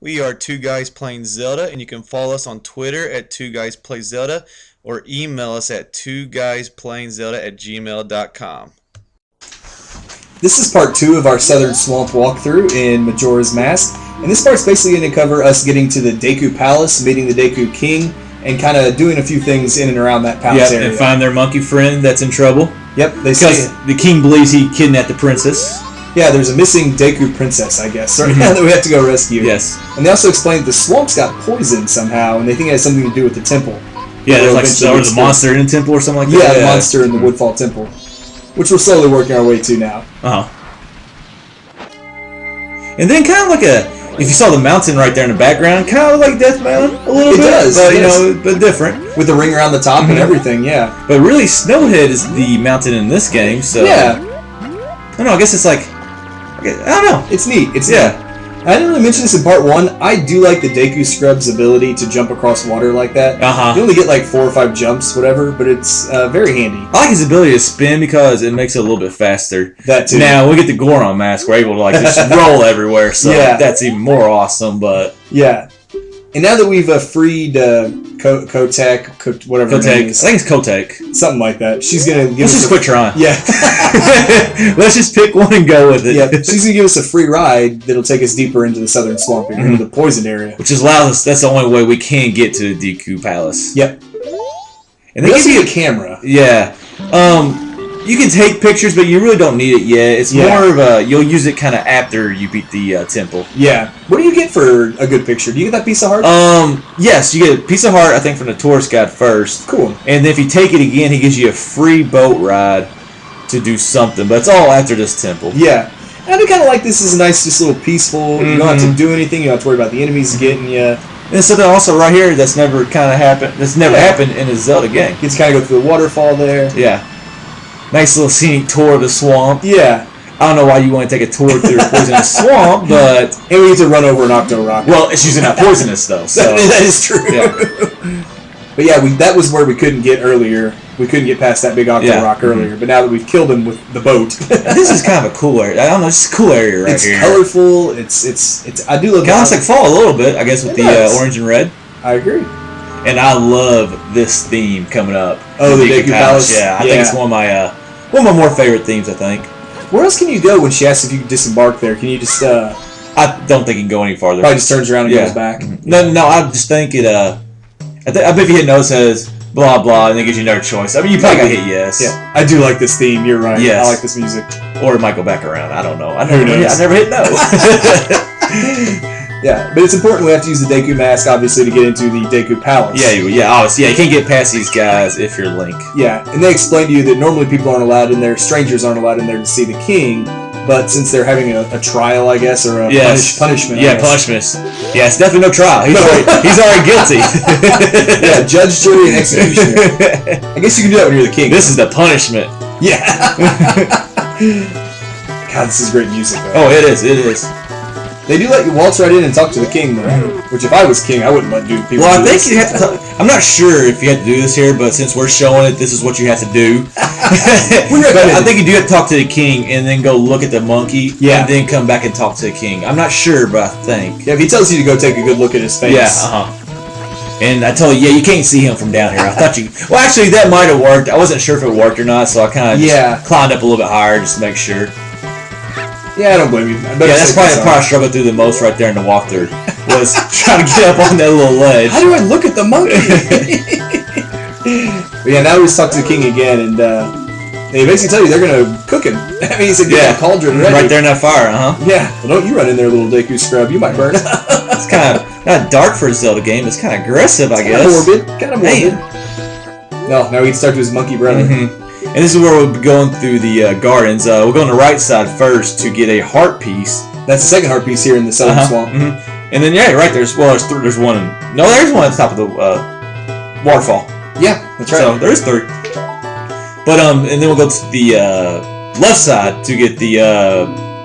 We are Two Guys Playing Zelda, and you can follow us on Twitter at Two Guys Play Zelda or email us at twoguysPlayingZelda@gmail.com. This is part 2 of our Southern Swamp walkthrough in Majora's Mask, and this part's basically going to cover us getting to the Deku Palace, meeting the Deku King, and kind of doing a few things in and around that palace area. And find their monkey friend that's in trouble. Yep, they because the king believes he kidnapped the princess. Yeah, there's a missing Deku princess, I guess, right now that we have to go rescue. Yes. And they also explain that the swamp's got poison somehow, and they think it has something to do with the temple. Yeah, there's like the monster in the temple or something like that. Yeah, the monster in the Woodfall Temple, which we're slowly working our way to now. And then kind of like if you saw the mountain right there in the background, kind of like Death Mountain a little bit. It does, but, yes. but different. With the ring around the top and everything, yeah. But really, Snowhead is the mountain in this game, so... Yeah. I don't know, I guess it's like... I don't know. It's neat. It's neat. I didn't really mention this in part 1. I do like the Deku Scrub's ability to jump across water like that. You only get like 4 or 5 jumps, whatever, but it's very handy. I like his ability to spin because it makes it a little bit faster. That too. Now, we get the Goron mask, we're able to like just roll everywhere, so that's even more awesome, but... Yeah. And now that we've freed Kotek, whatever her name is. I think it's Kotek. Something like that. She's going to give us... Let's just quit trying. Yeah. Let's just pick one and go with it. Yeah, she's going to give us a free ride that'll take us deeper into the southern swamp, into the poisoned area. Which allows us, that's the only way we can get to the Deku Palace. Yep. And they give you a camera. Yeah. You can take pictures, but you really don't need it yet. It's more of a, you'll use it kind of after you beat the temple. Yeah. What do you get for a good picture? Do you get that piece of heart? Yes, you get a piece of heart, I think, from the tourist guide first. Cool. And then if you take it again, he gives you a free boat ride to do something. But it's all after this temple. Yeah. And I do kind of like this as a nice, just little peaceful. You don't have to do anything. You don't have to worry about the enemies getting you. And something also right here that's never kind of happened. That's never happened in a Zelda game. You just kind of go through the waterfall there. Yeah. Nice little scenic tour of the swamp. Yeah. I don't know why you want to take a tour through a poisonous swamp, but... And we get to run over an Octo Rock. Well, it's usually not poisonous, though. So. That is true. Yeah. But yeah, that was where we couldn't get earlier. We couldn't get past that big Octo Rock earlier. But now that we've killed him with the boat... This is kind of a cool area. I don't know, it's a cool area right here. It's colorful. It's. I do love... Kind of looks like fall a little bit, I guess, with the orange and red. I agree. And I love this theme coming up. Oh, the Deku Palace? Yeah, I think it's one of my more favorite themes, I think. Where else can you go when she asks if you can disembark there? Can you just... I don't think you can go any farther. Probably just turns around and goes back? No, I just think it... I bet if you hit no, it says blah blah, and then gives you another choice. I mean, you probably got to hit yes. Yeah, I do like this theme. You're right. Yes. I like this music. Or it might go back around. I don't know. I never hit no. Yeah, but it's important we have to use the Deku Mask, obviously, to get into the Deku Palace. Obviously. You can't get past these guys if you're Link. Yeah, and they explain to you that normally people aren't allowed in there, strangers aren't allowed in there to see the king, but since they're having a trial, I guess, or a punishment. Yeah, punishment. Yeah, it's definitely no trial. He's already guilty. Yeah, judge, jury, and executioner. I guess you can do that when you're the king. This is the punishment. Yeah. God, this is great music, though. Oh, it is. They do let you waltz right in and talk to the king, though. Which, if I was king, I wouldn't let people do Well, I think this. you have to talk... I'm not sure if you have to do this here, but since we're showing it, this is what you have to do. I think you do have to talk to the king and then go look at the monkey and then come back and talk to the king. I'm not sure, but I think. Yeah, if he tells you to go take a good look at his face. Yeah, And I told you, you can't see him from down here. I thought you... Well, actually, that might have worked. I wasn't sure if it worked or not, so I kind of just climbed up a little bit higher just to make sure. Yeah, I don't blame you. That's probably the part I struggled through the most right there in the walkthrough, was trying to get up on that little ledge. How do I look at the monkey? But yeah, now we just talk to the king again, and they basically tell you they're going to cook him. I mean, he said, get that cauldron ready. Right there in that fire, Yeah. Well, don't you run in there, little Deku Scrub. You might burn. It's kind of not dark for a Zelda game. It's kind of aggressive, I guess. Kind of morbid. No, now we can start to his monkey brother. And this is where we'll be going through the gardens. We'll go on the right side first to get a heart piece. That's the second heart piece here in the southern swamp. And then, right, there's one. There's one at the top of the waterfall. Yeah, that's right. So there's 3. But and then we'll go to the left side to get the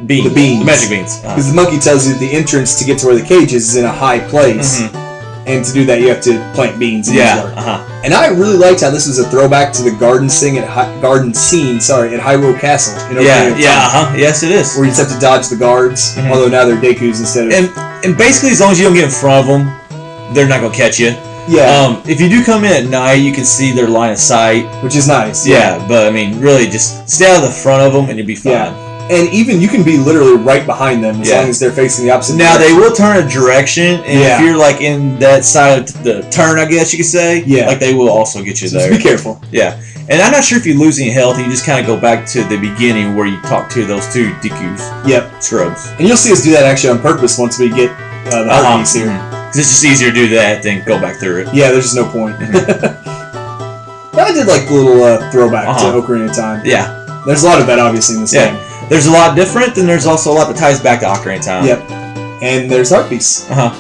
beans. The magic beans. Because the monkey tells you the entrance to get to where the cage is in a high place. And to do that, you have to plant beans in Yeah. his yard. And I really liked how this was a throwback to the garden scene at Hyrule Castle. In Ocarina of Time, Yes, it is. where you just have to dodge the guards, although now they're Dekus instead of... And basically, as long as you don't get in front of them, they're not gonna catch you. Yeah. If you do come in at night, you can see their line of sight, which is nice. Yeah, but I mean, really, just stay out of the front of them, and you'll be fine. Yeah. And even you can be literally right behind them as long as they're facing the opposite Now, direction. they will turn a direction, and if you're like in that side of the turn, I guess you could say, like they will also get you there. Just be careful. Yeah. And I'm not sure if you lose any health, you just kind of go back to the beginning where you talk to those two Dekus. Yep. Shrubs. And you'll see us do that actually on purpose once we get the heart piece here. Because it's just easier to do that than go back through it. Yeah, there's just no point. I did like the little throwback to Ocarina of Time. Yeah. There's a lot of that obviously in this game. There's a lot different, and there's also a lot that ties back to Ocarina of Time. Yep. And there's heart piece. Like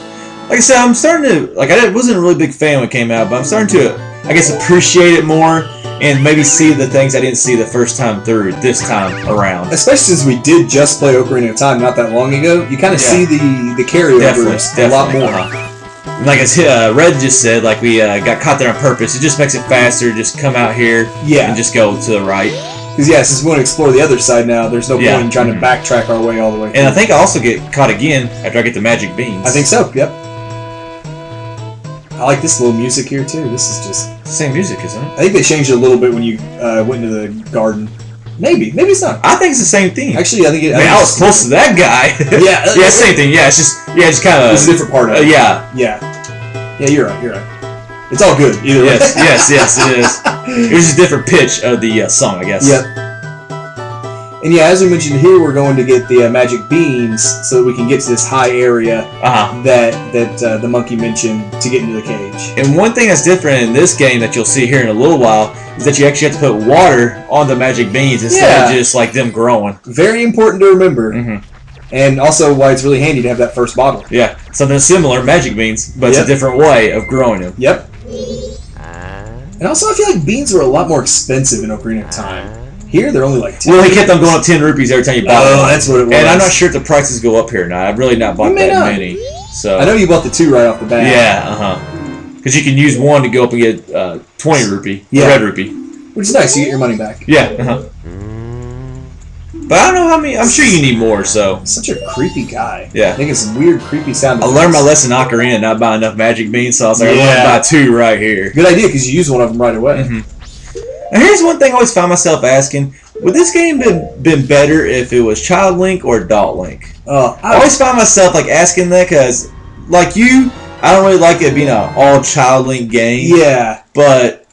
I said, I'm starting to, like, I wasn't a really big fan when it came out, but I'm starting to, I guess, appreciate it more and maybe see the things I didn't see the first time through this time around. Especially since we did just play Ocarina of Time not that long ago, you kind of see the carryovers a lot more. Like as Red just said, like we got caught there on purpose. It just makes it faster. Just come out here and just go to the right. Because since we want to explore the other side now, there's no point in trying to backtrack our way all the way through. And I think I also get caught again after I get the magic beans. I think so, yep. I like this little music here too. This is just... It's the same music, isn't it? I think they changed it a little bit when you went into the garden. Maybe it's not. I think it's the same thing. Actually, I think it... I was close to that guy. Yeah. Same thing. Yeah, it's just kind of... It's a different part of it. Yeah, you're right. It's all good, either way. Yes, it is. It was just a different pitch of the song, I guess. Yep. And as we mentioned here, we're going to get the magic beans so that we can get to this high area that the monkey mentioned to get into the cage. And one thing that's different in this game that you'll see here in a little while is that you actually have to put water on the magic beans instead of just like them growing. Very important to remember. And also why it's really handy to have that first bottle. Yeah, something similar, magic beans, but it's a different way of growing them. Yep. And also I feel like beans were a lot more expensive in Ocarina of Time. Here, they're only like 10 Well, he kept on going up 10 rupees every time you bought one. Oh, that's what it was. And I'm not sure if the prices go up here or not. I've really not bought that many. So I know you bought the 2 right off the bat. Yeah, because you can use one to go up and get 20 rupee, red rupee. Which is nice, you get your money back. Yeah, But I don't know how many, I'm sure you need more, so. Such a creepy guy. Yeah. Making some weird, creepy sound. I learned my lesson in Ocarina, not buy enough magic beans, so I was like, I'm going to buy 2 right here. Good idea, because you use one of them right away. And here's one thing I always found myself asking: would this game been better if it was Child Link or Adult Link? I always find myself like asking that because, like you, I don't really like it being an all Child Link game. Yeah, but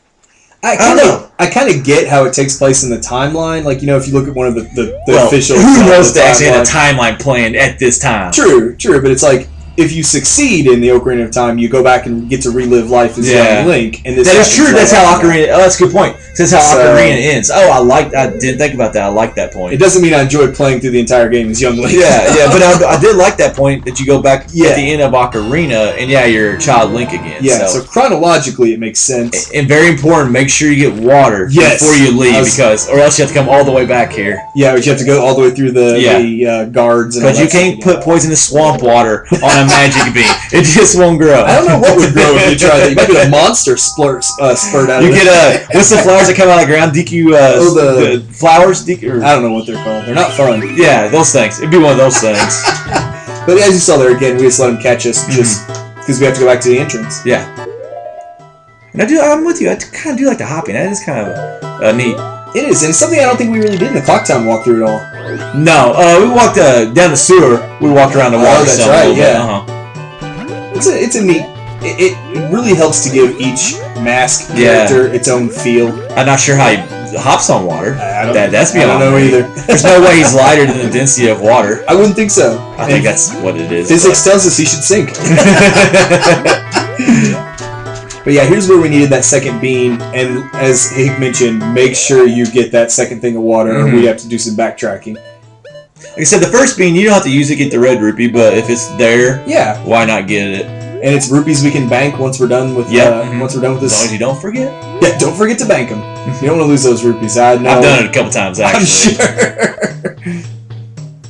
I kind of get how it takes place in the timeline. Like, if you look at one of the official, who knows the actually had a timeline planned at this time? True, but it's like, if you succeed in the Ocarina of Time, you go back and get to relive life as young Link. And that is true. That's how Ocarina. Oh, that's a good point. That's how Ocarina ends. Oh, I didn't think about that. I like that point. It doesn't mean I enjoyed playing through the entire game as young Link. Yeah, but I did like that point that you go back at the end of Ocarina and you're Child Link again. Yeah. So chronologically, it makes sense. And very important, make sure you get water before you leave or else you have to come all the way back here. Yeah, but you have to go all the way through the guards. Because you can't put poisonous swamp water on a magic bean. It just won't grow. I don't know what would grow if you tried that. You might get a monster spurt out of it. You get what's the flowers that come out of the ground? DQ, the flowers? I don't know what they're called. They're not fun. Yeah, those things. It'd be one of those things. But as you saw there again, we just let them catch us just because we have to go back to the entrance. Yeah. And I'm with you. I kind of do like the hopping. That is kind of neat. It is, and it's something I don't think we really did in the Clock Town walkthrough at all. No, we walked down the sewer. We walked around the water. That's right. Yeah. It's a neat. It really helps to give each mask character its own feel. I'm not sure how he hops on water. That's beyond. I don't know either. There's no way he's lighter than the density of water. I wouldn't think so. I think that's what it is. Physics tells us he should sink. But yeah, here's where we needed that second bean, and as Hank mentioned, make sure you get that second thing of water, or we have to do some backtracking. Like I said, the first bean, you don't have to use it to get the red rupee, but if it's there, why not get it? And it's rupees we can bank once we're done with once we're done with this. As long as you don't forget. Yeah, don't forget to bank them. You don't want to lose those rupees. I've done it a couple times actually. I'm sure.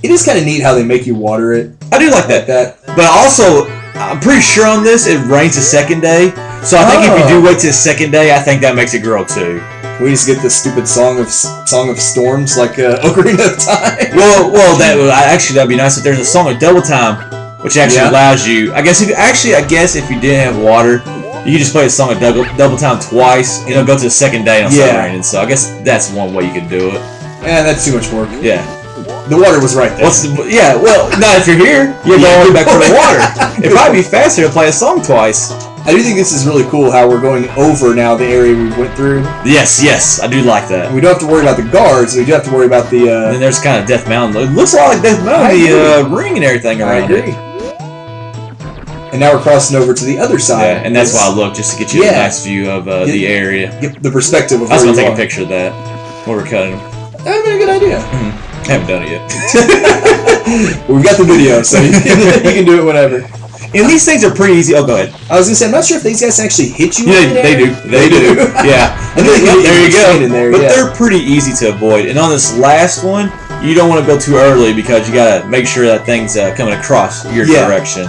It is kind of neat how they make you water it. I do like that. But also, I'm pretty sure on this it rains the second day. So I think if you do wait to the second day, I think that makes it grow too. Can we just get the stupid Song of Storms like Ocarina of Time? Well, that'd be nice if there's a Song of Double Time, which actually allows you. I guess if you didn't have water, you could just play a Song of Double Time twice, and it'll go to the second day and it'll start raining. So I guess that's one way you could do it. Yeah, that's too much work. Yeah. The water was right there. Well, not if you're here. You're going back for the water. It'd probably be faster to play a song twice. I do think this is really cool how we're going over now the area we went through. Yes, I do like that. We don't have to worry about the guards. We do have to worry about the. And then there's kind of Death Mountain. It looks a lot like Death Mountain. The ring and everything around it. And now we're crossing over to the other side. Yeah, and that's why I look, just to get you a nice view of the area. Get the perspective of I was where going to you take are. a picture of that while we're cutting them. That would be a good idea. I haven't done it yet. Well, we've got the video, so you can do it whenever. And these things are pretty easy. Oh, go ahead. I was going to say, I'm not sure if these guys actually hit you. Yeah, they do. They do. Yeah. There you go. There, but they're pretty easy to avoid. And on this last one, you don't want to go too early because you got to make sure that thing's coming across your direction.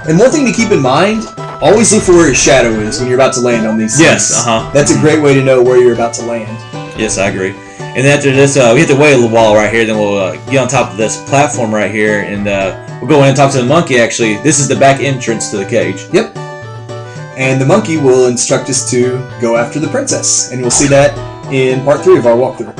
And one thing to keep in mind, always look for where your shadow is when you're about to land on these things. Yes, That's a great way to know where you're about to land. Yes, I agree. And after this, we have to wait a little while right here. Then we'll get on top of this platform right here, and we'll go in and talk to the monkey. Actually, this is the back entrance to the cage. Yep. And the monkey will instruct us to go after the princess, and we'll see that in part 3 of our walkthrough.